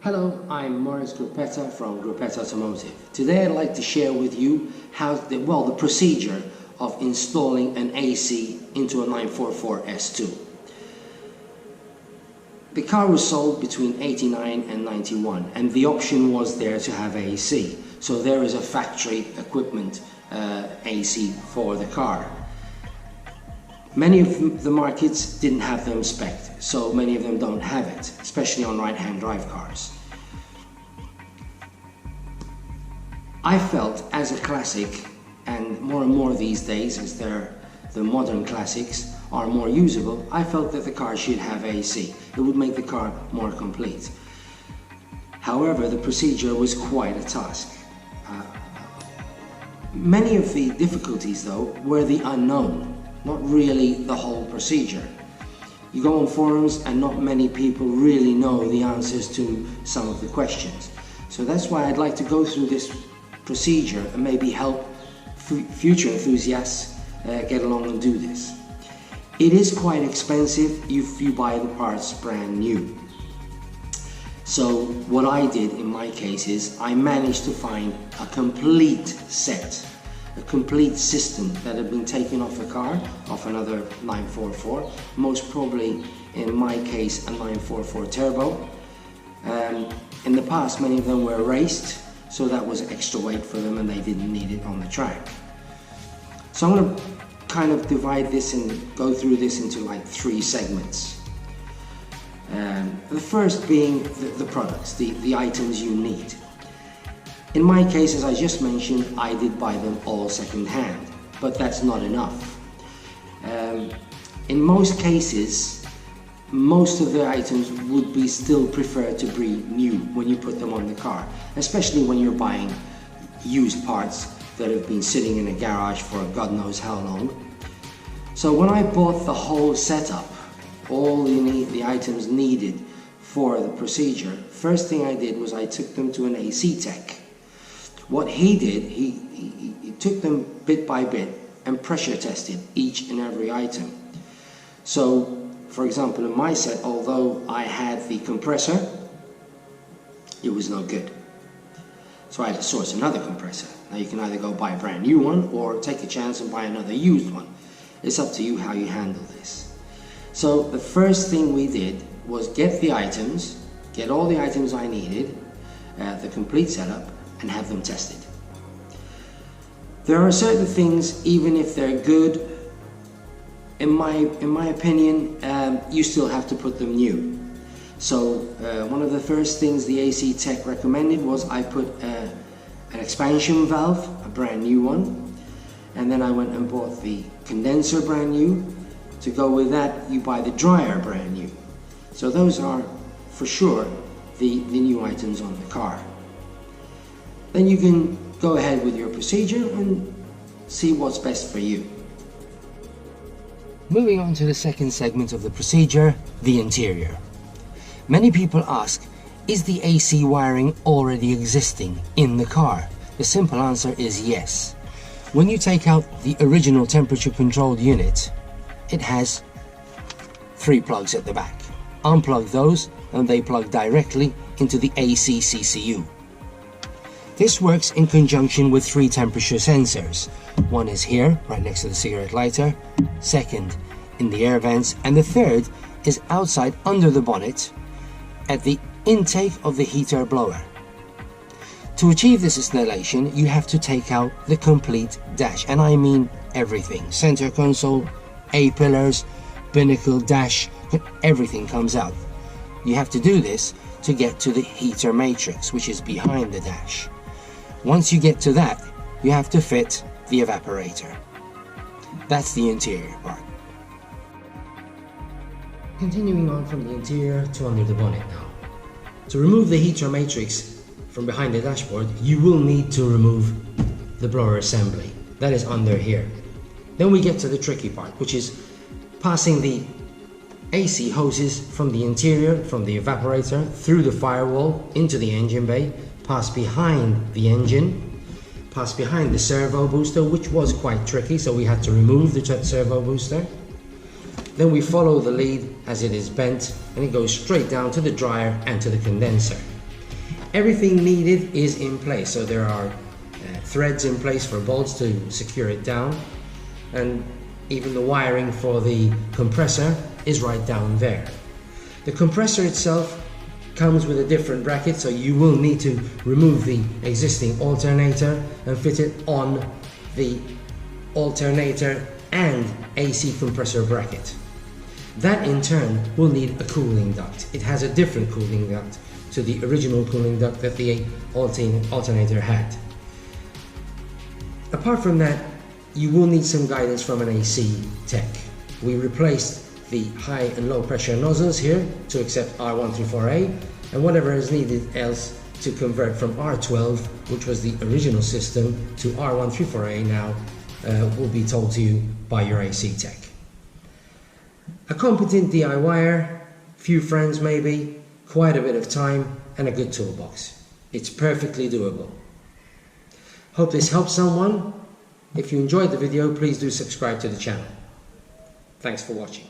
Hello, I'm Maurice Gruppetta from Gruppetta Automotive. Today I'd like to share with you the procedure of installing an AC into a 944 S2. The car was sold between 89 and 91 and the option was there to have AC. So there is a factory equipment AC for the car. Many of the markets didn't have them spec'd, so many of them don't have it, especially on right-hand drive cars. I felt as a classic, and more these days as the modern classics are more usable, I felt that the car should have AC. It would make the car more complete. However, the procedure was quite a task. Many of the difficulties though were the unknown, not really the whole procedure. You go on forums and not many people really know the answers to some of the questions. So that's why I'd like to go through this procedure and maybe help future enthusiasts get along and do this. It is quite expensive if you buy the parts brand new. So what I did in my case is I managed to find a complete set, a complete system that had been taken off the car, off another 944, most probably in my case a 944 turbo. In the past many of them were raced, so that was extra weight for them and they didn't need it on the track. So I'm going to kind of divide this and go through this into like 3 segments. The first being the products, the items you need. In my case, as I just mentioned, I did buy them all second-hand, but that's not enough. In most cases, most of the items would be still preferred to be new when you put them on the car, especially when you're buying used parts that have been sitting in a garage for God knows how long. So when I bought the whole setup, all the items needed for the procedure, first thing I did was I took them to an AC tech. What he did, he took them bit by bit and pressure tested each and every item. So, for example, in my set, although I had the compressor, it was no good. So I had to source another compressor. Now you can either go buy a brand new one or take a chance and buy another used one. It's up to you how you handle this. So the first thing we did was get the items, get all the items I needed, the complete setup, and have them tested. There are certain things, even if they're good, in my opinion, you still have to put them new. So one of the first things the AC tech recommended was I put an expansion valve, a brand new one, and then I went and bought the condenser brand new. To go with that, you buy the dryer brand new. So those are for sure the new items on the car. Then you can go ahead with your procedure and see what's best for you. Moving on to the second segment of the procedure, the interior. Many people ask, is the AC wiring already existing in the car? The simple answer is yes. When you take out the original temperature controlled unit, it has 3 plugs at the back. Unplug those and they plug directly into the AC CCU. This works in conjunction with 3 temperature sensors. One is here, right next to the cigarette lighter, second in the air vents, and the third is outside under the bonnet at the intake of the heater blower. To achieve this installation, you have to take out the complete dash, and I mean everything. Center console, A-pillars, binnacle, dash, everything comes out. You have to do this to get to the heater matrix, which is behind the dash. Once you get to that, you have to fit the evaporator. That's the interior part. Continuing on from the interior to under the bonnet now. To remove the heater matrix from behind the dashboard, you will need to remove the blower assembly. That is under here. Then we get to the tricky part, which is passing the AC hoses from the interior, from the evaporator, through the firewall, into the engine bay, pass behind the engine, pass behind the servo booster, which was quite tricky, so we had to remove the servo booster. Then we follow the lead as it is bent, and it goes straight down to the dryer and to the condenser. Everything needed is in place, so there are threads in place for bolts to secure it down, and even the wiring for the compressor is right down there. The compressor itself comes with a different bracket, so you will need to remove the existing alternator and fit it on the alternator and AC compressor bracket. That in turn will need a cooling duct. It has a different cooling duct to the original cooling duct that the alternator had. Apart from that, you will need some guidance from an AC tech. We replaced the high and low pressure nozzles here to accept R1 through 4A, and whatever is needed else to convert from R12, which was the original system, to R1 through 4A now will be told to you by your AC tech. A competent DIYer, few friends maybe, quite a bit of time and a good toolbox. It's perfectly doable. Hope this helps someone. If you enjoyed the video, please do subscribe to the channel. Thanks for watching.